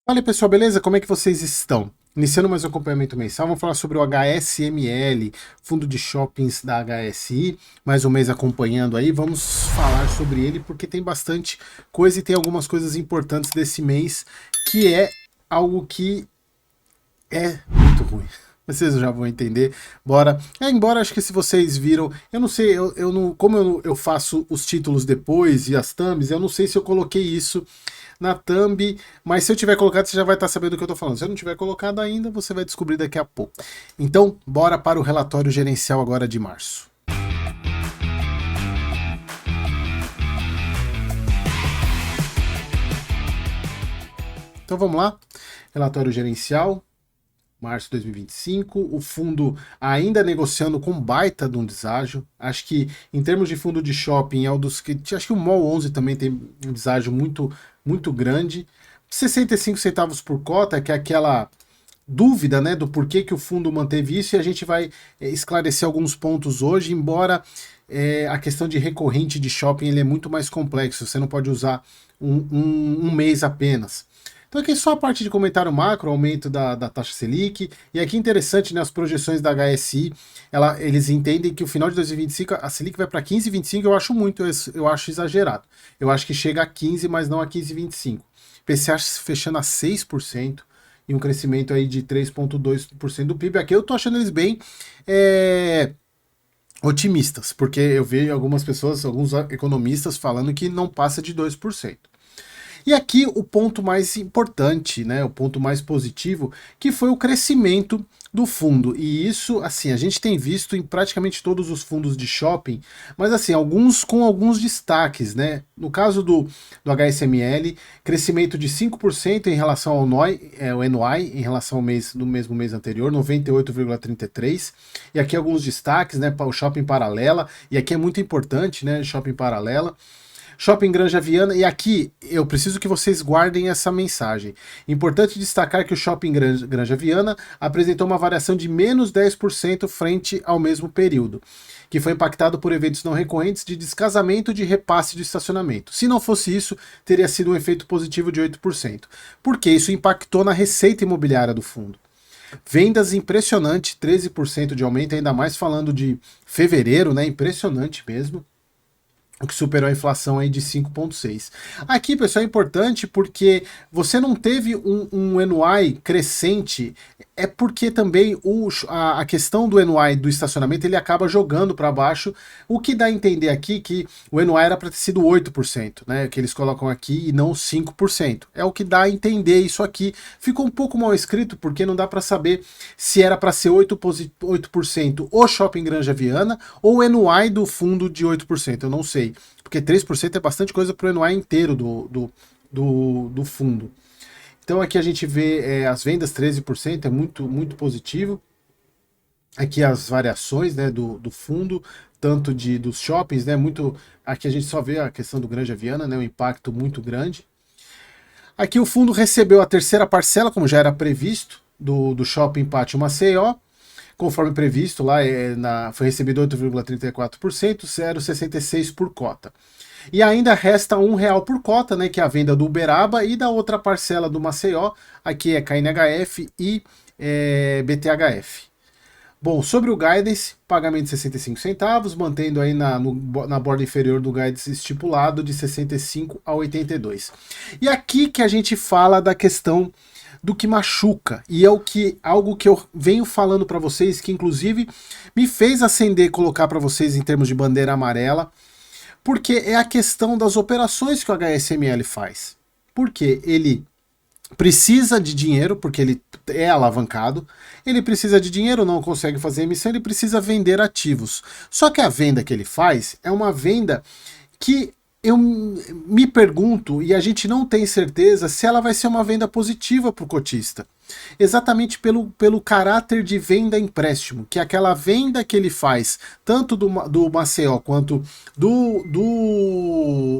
Fala aí, pessoal, beleza? Como é que vocês estão? Iniciando mais um acompanhamento mensal, vamos falar sobre o HSML, fundo de shoppings da HSI, mais um mês acompanhando aí, vamos falar sobre ele porque tem bastante coisa e tem algumas coisas importantes desse mês, que é algo que é muito ruim. Vocês já vão entender. Bora. Embora acho que se vocês viram, eu não sei, eu não, como eu faço os títulos depois e as thumbs, eu não sei se eu coloquei isso na thumb, mas se eu tiver colocado, você já vai estar sabendo do que eu estou falando. Se eu não tiver colocado ainda, você vai descobrir daqui a pouco. Então, bora para o relatório gerencial agora de março. Então vamos lá. Relatório gerencial, março de 2025, o fundo ainda negociando com baita de um deságio. Acho que em termos de fundo de shopping é um dos que. Acho que o MOL 11 também tem um deságio muito grande. 65 centavos por cota, que é aquela dúvida, né, do porquê que o fundo manteve isso, e a gente vai esclarecer alguns pontos hoje, embora a questão de recorrente de shopping ele é muito mais complexo, você não pode usar um mês apenas. Então aqui é só a parte de comentário macro, aumento da taxa Selic, e aqui interessante, né, as projeções da HSI, eles entendem que o final de 2025 a Selic vai para 15,25, eu acho muito, eu acho exagerado. Eu acho que chega a 15, mas não a 15,25. PCA fechando a 6%, e um crescimento aí de 3,2% do PIB. Aqui eu tô achando eles bem otimistas, porque eu vejo algumas pessoas, alguns economistas falando que não passa de 2%. E aqui o ponto mais importante, né, o ponto mais positivo, que foi o crescimento do fundo. E isso, assim, a gente tem visto em praticamente todos os fundos de shopping, mas assim, alguns com alguns destaques, né? No caso do HSML, crescimento de 5% em relação ao o NOI, em relação ao mês do mesmo mês anterior, 98,33. E aqui alguns destaques, né, para o Shopping Paralela, e aqui é muito importante, né, Shopping Paralela. Shopping Granja Viana, e aqui eu preciso que vocês guardem essa mensagem. Importante destacar que o Shopping Granja Viana apresentou uma variação de menos 10% frente ao mesmo período, que foi impactado por eventos não recorrentes de descasamento de repasse de estacionamento. Se não fosse isso, teria sido um efeito positivo de 8%, porque isso impactou na receita imobiliária do fundo. Vendas impressionante, 13% de aumento, ainda mais falando de fevereiro, né? Impressionante mesmo, o que superou a inflação aí de 5,6. Aqui, pessoal, é importante porque você não teve um NOI crescente, é porque também a questão do NOI do estacionamento ele acaba jogando para baixo, o que dá a entender aqui que o NOI era para ter sido 8%, né, que eles colocam aqui, e não 5%. É o que dá a entender isso aqui. Ficou um pouco mal escrito porque não dá para saber se era para ser 8% o Shopping Granja Viana ou o NOI do fundo de 8%, eu não sei. Porque 3% é bastante coisa para o NOI inteiro do fundo. Então aqui a gente vê as vendas 13%, é muito positivo. Aqui as variações, né, do fundo, tanto dos shoppings, né, aqui a gente só vê a questão do Granja Viana, né, um impacto muito grande. Aqui o fundo recebeu a terceira parcela, como já era previsto, do Shopping Pátio Maceió, conforme previsto, lá foi recebido 8,34%, 0,66 por cota. E ainda resta R$ 1 por cota, né, que é a venda do Uberaba e da outra parcela do Maceió, aqui é KNHF e BTHF. Bom, sobre o guidance, pagamento de 65 centavos, mantendo aí na borda inferior do guidance estipulado de 65 a 82. E aqui que a gente fala da questão do que machuca, e é algo que eu venho falando para vocês, que inclusive me fez acender e colocar para vocês em termos de bandeira amarela, porque é a questão das operações que o HSML faz. Porque ele precisa de dinheiro, porque ele é alavancado, ele precisa de dinheiro, não consegue fazer emissão, ele precisa vender ativos. Só que a venda que ele faz é uma venda que eu me pergunto, e a gente não tem certeza, se ela vai ser uma venda positiva para o cotista. Exatamente pelo caráter de venda-empréstimo, que é aquela venda que ele faz, tanto do Maceió quanto do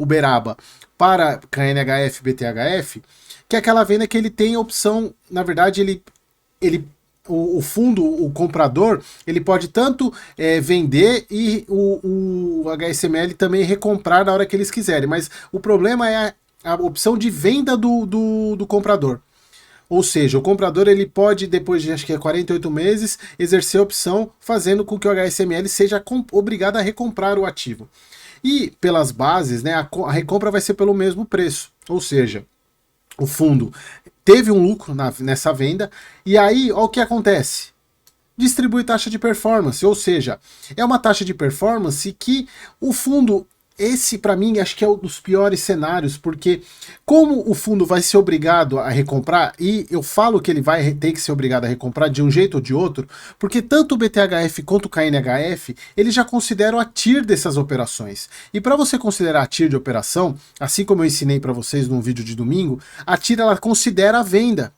Uberaba para KNHF e BTHF, que é aquela venda que ele tem a opção, na verdade, o fundo, o comprador, ele pode tanto vender e o HSML também recomprar na hora que eles quiserem, mas o problema é a opção de venda do comprador. Ou seja, o comprador ele pode, depois de acho que é 48 meses, exercer a opção, fazendo com que o HSML seja obrigado a recomprar o ativo. E pelas bases, né, a recompra vai ser pelo mesmo preço. Ou seja, o fundo teve um lucro nessa venda, e aí, olha o que acontece. Distribui taxa de performance, ou seja, é uma taxa de performance que o fundo, esse para mim acho que é um dos piores cenários, porque como o fundo vai ser obrigado a recomprar, e eu falo que ele vai ter que ser obrigado a recomprar de um jeito ou de outro, porque tanto o BTHF quanto o KNHF, eles já consideram a TIR dessas operações. E para você considerar a TIR de operação, assim como eu ensinei para vocês num vídeo de domingo, a TIR ela considera a venda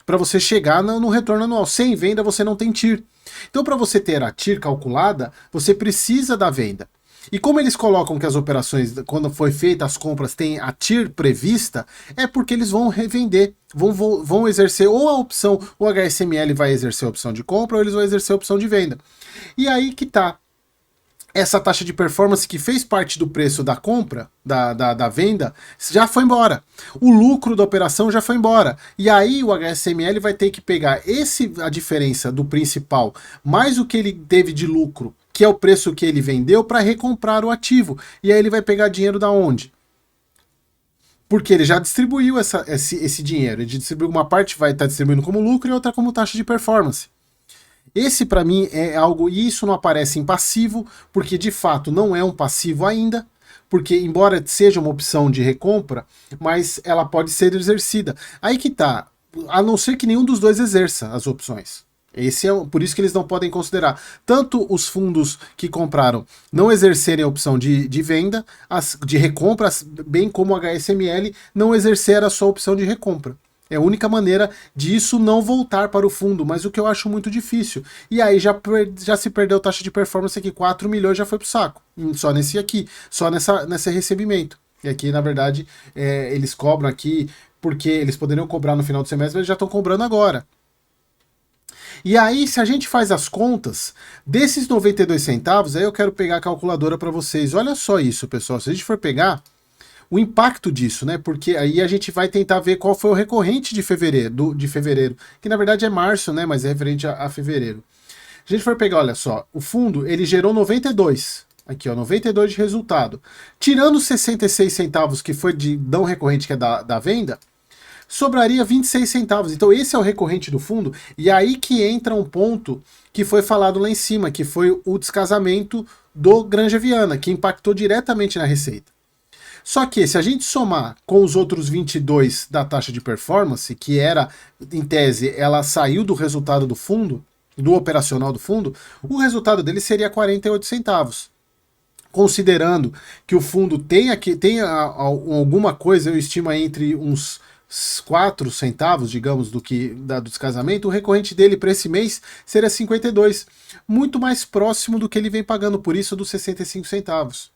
para você chegar no retorno anual. Sem venda você não tem TIR. Então para você ter a TIR calculada, você precisa da venda. E como eles colocam que as operações, quando foi feita as compras, tem a TIR prevista, é porque eles vão revender, vão exercer ou a opção, o HSML vai exercer a opção de compra ou eles vão exercer a opção de venda. E aí que tá. Essa taxa de performance que fez parte do preço da compra, da venda, já foi embora. O lucro da operação já foi embora. E aí o HSML vai ter que pegar a diferença do principal, mais o que ele teve de lucro, que é o preço que ele vendeu, para recomprar o ativo. E aí ele vai pegar dinheiro da onde? Porque ele já distribuiu esse dinheiro. Ele distribuiu uma parte, vai estar distribuindo como lucro e outra como taxa de performance. Esse para mim é algo, e isso não aparece em passivo, porque de fato não é um passivo ainda, porque embora seja uma opção de recompra, mas ela pode ser exercida. Aí que tá, a não ser que nenhum dos dois exerça as opções. Esse é por isso que eles não podem considerar. Tanto os fundos que compraram não exercerem a opção de venda, de recompra, bem como o HSML não exercer a sua opção de recompra. É a única maneira disso não voltar para o fundo, mas o que eu acho muito difícil. E aí já se perdeu taxa de performance aqui, 4 milhões já foi pro saco. Só nesse aqui, só nesse recebimento. E aqui, na verdade, eles cobram aqui, porque eles poderiam cobrar no final do semestre, mas eles já estão cobrando agora. E aí, se a gente faz as contas, desses 92 centavos, aí eu quero pegar a calculadora para vocês. Olha só isso, pessoal. Se a gente for pegar o impacto disso, né? Porque aí a gente vai tentar ver qual foi o recorrente de fevereiro, que na verdade é março, né? Mas é referente a fevereiro. Se a gente for pegar, olha só, o fundo ele gerou 92. Aqui, ó, 92 de resultado. Tirando os 66 centavos que foi de não recorrente, que é da venda, sobraria 26 centavos. Então esse é o recorrente do fundo, e aí que entra um ponto que foi falado lá em cima, que foi o descasamento do Granja Viana, que impactou diretamente na receita. Só que se a gente somar com os outros 22 da taxa de performance, que era, em tese, ela saiu do resultado do fundo, do operacional do fundo, o resultado dele seria 48 centavos. Considerando que o fundo tenha alguma coisa, eu estimo entre uns 4 centavos, digamos, do descasamento, o recorrente dele para esse mês seria 52, muito mais próximo do que ele vem pagando por isso dos 65 centavos.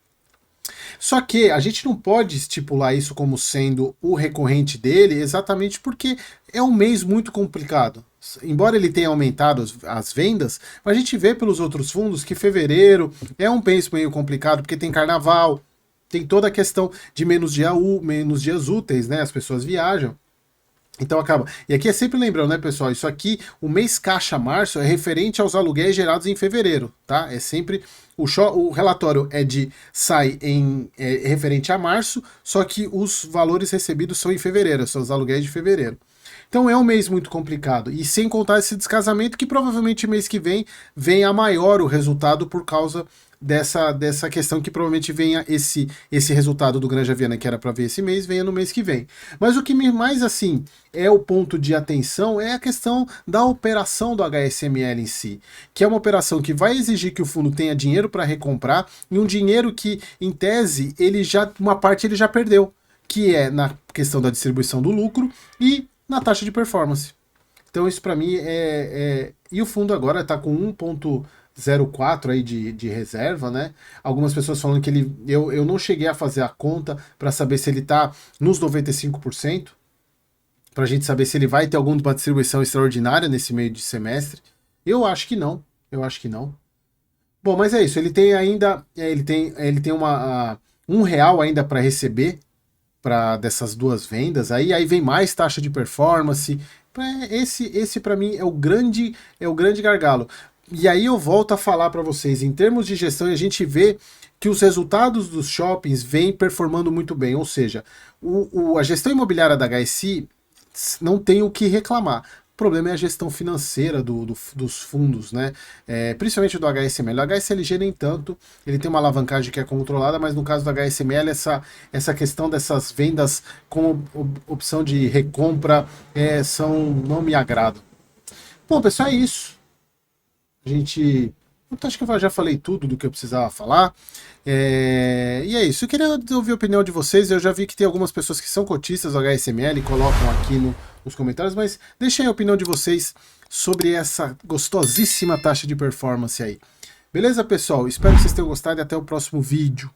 Só que a gente não pode estipular isso como sendo o recorrente dele, exatamente porque é um mês muito complicado. Embora ele tenha aumentado as vendas, a gente vê pelos outros fundos que fevereiro é um mês meio complicado, porque tem carnaval, tem toda a questão de menos dias úteis, né? As pessoas viajam. Então acaba. E aqui é sempre lembrando, né, pessoal? Isso aqui, o mês caixa março é referente aos aluguéis gerados em fevereiro, tá? É sempre. O relatório sai referente a março, só que os valores recebidos são em fevereiro, são os aluguéis de fevereiro. Então é um mês muito complicado. E sem contar esse descasamento, que provavelmente mês que vem a maior o resultado por causa dessa questão, que provavelmente venha esse resultado do Granja Viana, que era para ver esse mês, venha no mês que vem. Mas o que mais assim é o ponto de atenção é a questão da operação do HSML em si, que é uma operação que vai exigir que o fundo tenha dinheiro para recomprar, e um dinheiro que, em tese, uma parte ele já perdeu, que é na questão da distribuição do lucro e na taxa de performance. Então isso para mim E o fundo agora está com 1,04 aí de reserva, né? Algumas pessoas falando que eu não cheguei a fazer a conta para saber se ele está nos 95%, para a gente saber se ele vai ter alguma distribuição extraordinária nesse meio de semestre. Eu acho que não. Bom, mas é isso. Ele tem ainda, ele tem R$ 1 ainda para receber dessas duas vendas, aí vem mais taxa de performance. Esse para mim é o grande gargalo. E aí eu volto a falar para vocês, em termos de gestão, a gente vê que os resultados dos shoppings vêm performando muito bem, ou seja, a gestão imobiliária da HSI não tem o que reclamar. O problema é a gestão financeira dos fundos, né? Principalmente do HSML. O HSLG nem tanto, ele tem uma alavancagem que é controlada, mas no caso do HSML, essa questão dessas vendas com opção de recompra não me agradam. Bom, pessoal, é isso. Acho que eu já falei tudo do que eu precisava falar. E é isso. Eu queria ouvir a opinião de vocês. Eu já vi que tem algumas pessoas que são cotistas do HSML e colocam aqui nos comentários, mas deixem a opinião de vocês sobre essa gostosíssima taxa de performance aí. Beleza, pessoal? Espero que vocês tenham gostado e até o próximo vídeo.